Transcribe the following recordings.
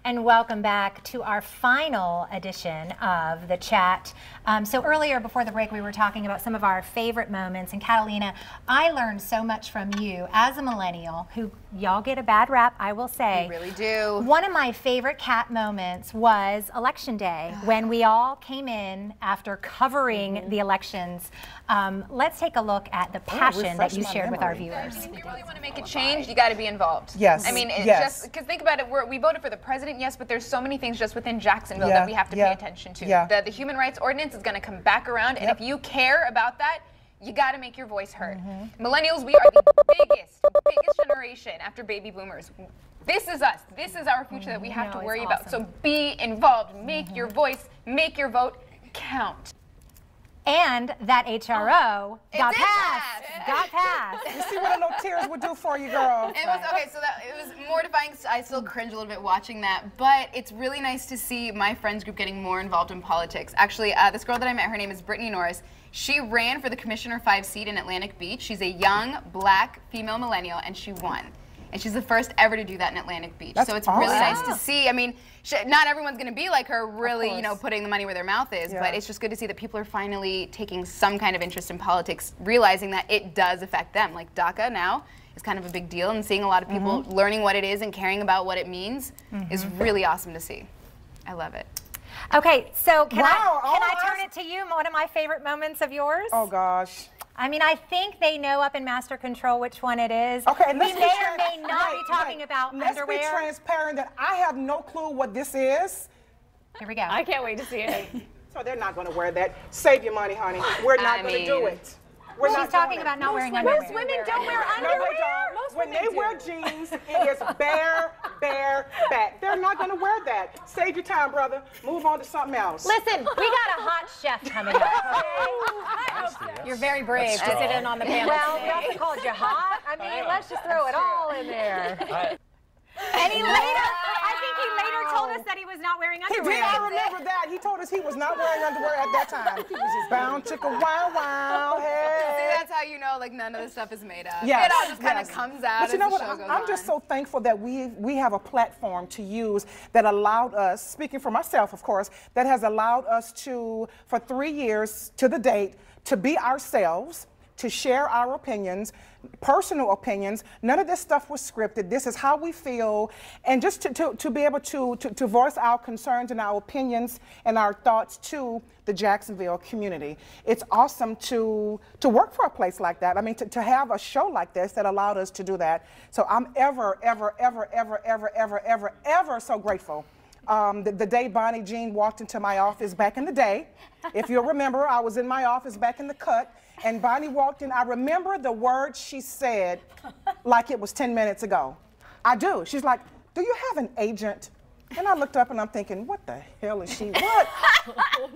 and welcome back to our final edition of The Chat. So earlier, before the break, we were talking about some of our favorite moments, and Catalina, I learned so much from you as a millennial, who y'all get a bad rap, I will say. You really do. One of my favorite Cat moments was Election Day, when we all came in after covering the elections. Let's take a look at the passion that you shared with our viewers. If you really want to make a change, you got to be involved. Yes. I mean, yes. just because think about it, we voted for the president, yes, but there's so many things just within Jacksonville that we have to pay attention to. The human rights ordinance is going to come back around, and if you care about that, you got to make your voice heard. Millennials, we are the biggest generation after baby boomers. This is us. This is our future that we have to worry about. So be involved. Make your voice, make your vote count. And that HRO got passed. Got passed. You see what a little tears would do for you, girl. It was okay. So it was mortifying. I still cringe a little bit watching that, but it's really nice to see my friends group getting more involved in politics. Actually, this girl that I met, her name is Brittany Norris. She ran for the Commissioner 5 seat in Atlantic Beach. She's a young black female millennial, and she won. And she's the first ever to do that in Atlantic Beach. That's so it's awesome. really nice to see. I mean, not everyone's going to be like her, really, you know, putting the money where their mouth is. But it's just good to see that people are finally taking some kind of interest in politics, realizing that it does affect them. Like DACA now is kind of a big deal, and seeing a lot of people learning what it is and caring about what it means is really awesome to see. I love it. Okay, so can I turn it to you? One of my favorite moments of yours? Oh, gosh. I mean, I think they know up in Master Control which one it is. Okay, and we may or may not be talking about underwear. Let's be transparent that I have no clue what this is. Here we go. I can't wait to see it. So they're not going to wear that. Save your money, honey. We're not going to do it. She's talking about not wearing underwear. Most women don't wear underwear. No, they don't. When they wear jeans, it is bare back. They're not going to wear that. Save your time, brother. Move on to something else. Listen, we got a hot chef coming up, okay? You're very brave to sit in on the panel. Well, we also called you hot. I mean, let's just throw it all in there. And he later, I think he later told us that he was not wearing underwear. He did, I remember that. He told us he was not wearing underwear at that time. He was just bound chicka wow wow, hey. See, that's how you know, like, none of this stuff is made up. Yes, it all just kind of comes out but you know as what? the show goes I'm on. just so thankful that we have a platform to use that allowed us, speaking for myself, of course, that has allowed us to, for 3 years to the date, to be ourselves, to share our opinions, personal opinions. None of this stuff was scripted. This is how we feel, and just to be able to voice our concerns and our opinions and our thoughts to the Jacksonville community. It's awesome to work for a place like that. I mean, to have a show like this that allowed us to do that. So I'm ever so grateful. The day Bonnie Jean walked into my office back in the day, if you'll remember, I was in my office back in the cut, and Bonnie walked in. I remember the words she said like it was 10 minutes ago. I do. She's like, "Do you have an agent?" And I looked up and I'm thinking, what the hell is she? What?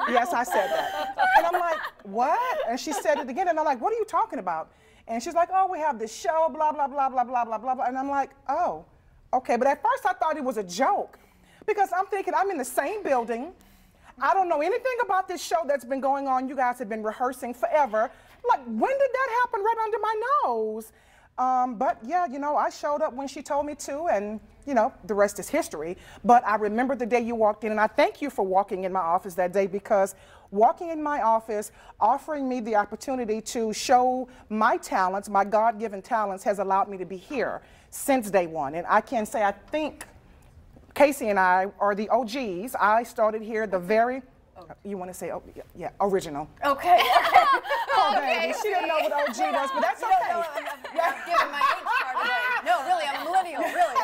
Yes, I said that. And I'm like, what? And she said it again, and I'm like, what are you talking about? And she's like, oh, we have this show, blah, blah, blah, blah, blah, blah, blah, blah. And I'm like, oh, okay. But at first I thought it was a joke, because I'm thinking I'm in the same building. I don't know anything about this show that's been going on. You guys have been rehearsing forever. Like, when did that happen right under my nose? But yeah, you know, I showed up when she told me to, and you know, the rest is history. But I remember the day you walked in, and I thank you for walking in my office that day, because walking in my office, offering me the opportunity to show my talents, my God-given talents, has allowed me to be here since day one. And I can say, I think Casey and I are the OGs. I started here the very, you want to say, oh, yeah, original. Okay. Oh, baby, she didn't know what OG was, but that's okay. I'm giving my age card away. No, really, I'm a millennial, really.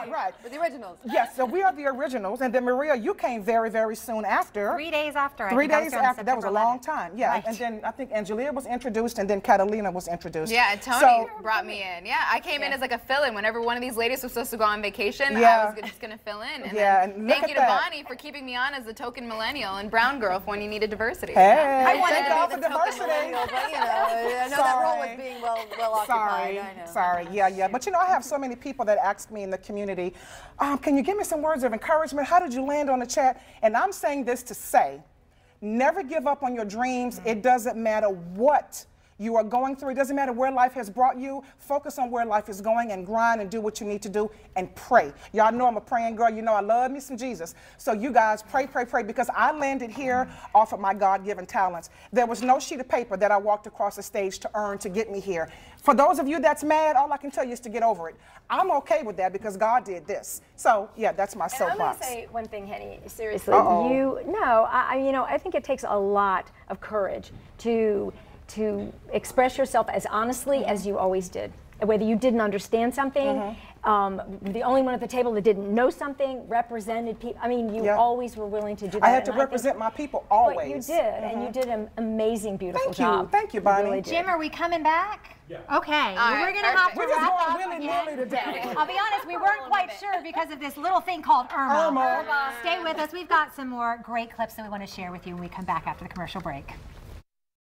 Right. We're the originals. Yes, so we are the originals, and then Maria, you came very, very soon after. 3 days after. 3 days after. That was a long time. Yeah, Right. and then I think Angelia was introduced, and then Catalina was introduced. Yeah, and Tony brought me in. Yeah, I came in as like a fill-in. Whenever one of these ladies was supposed to go on vacation, I was just going to fill in. And and thank you to Bonnie for keeping me on as the token millennial and brown girl for when you needed diversity. Hey, I wanted thank to God be the for token diversity. millennial, but you know, I know that role was being well occupied. I know. Sorry, yeah. But you know, I have so many people that ask me in the community, can you give me some words of encouragement? How did you land on the chat? And I'm saying this to say, never give up on your dreams. It doesn't matter what You are going through, it doesn't matter where life has brought you, focus on where life is going and grind and do what you need to do and pray. Y'all know I'm a praying girl. You know I love me some Jesus. So you guys pray, pray, pray, because I landed here off of my God-given talents. There was no sheet of paper that I walked across the stage to earn to get me here. For those of you that's mad, all I can tell you is to get over it. I'm okay with that because God did this. So yeah, that's my soapbox. I'm going to say one thing, Henny, seriously. I think it takes a lot of courage to express yourself as honestly as you always did. Whether you didn't understand something, the only one at the table that didn't know something, represented people. I mean, you always were willing to do that. I had to represent my people always. But you did, and you did an amazing, beautiful job. Thank you, Bonnie. Really Jim, are we coming back? Yeah. Okay, we're going to have to wrap up again. I'll be honest, we weren't quite sure because of this little thing called Irma. Stay with us. We've got some more great clips that we want to share with you when we come back after the commercial break.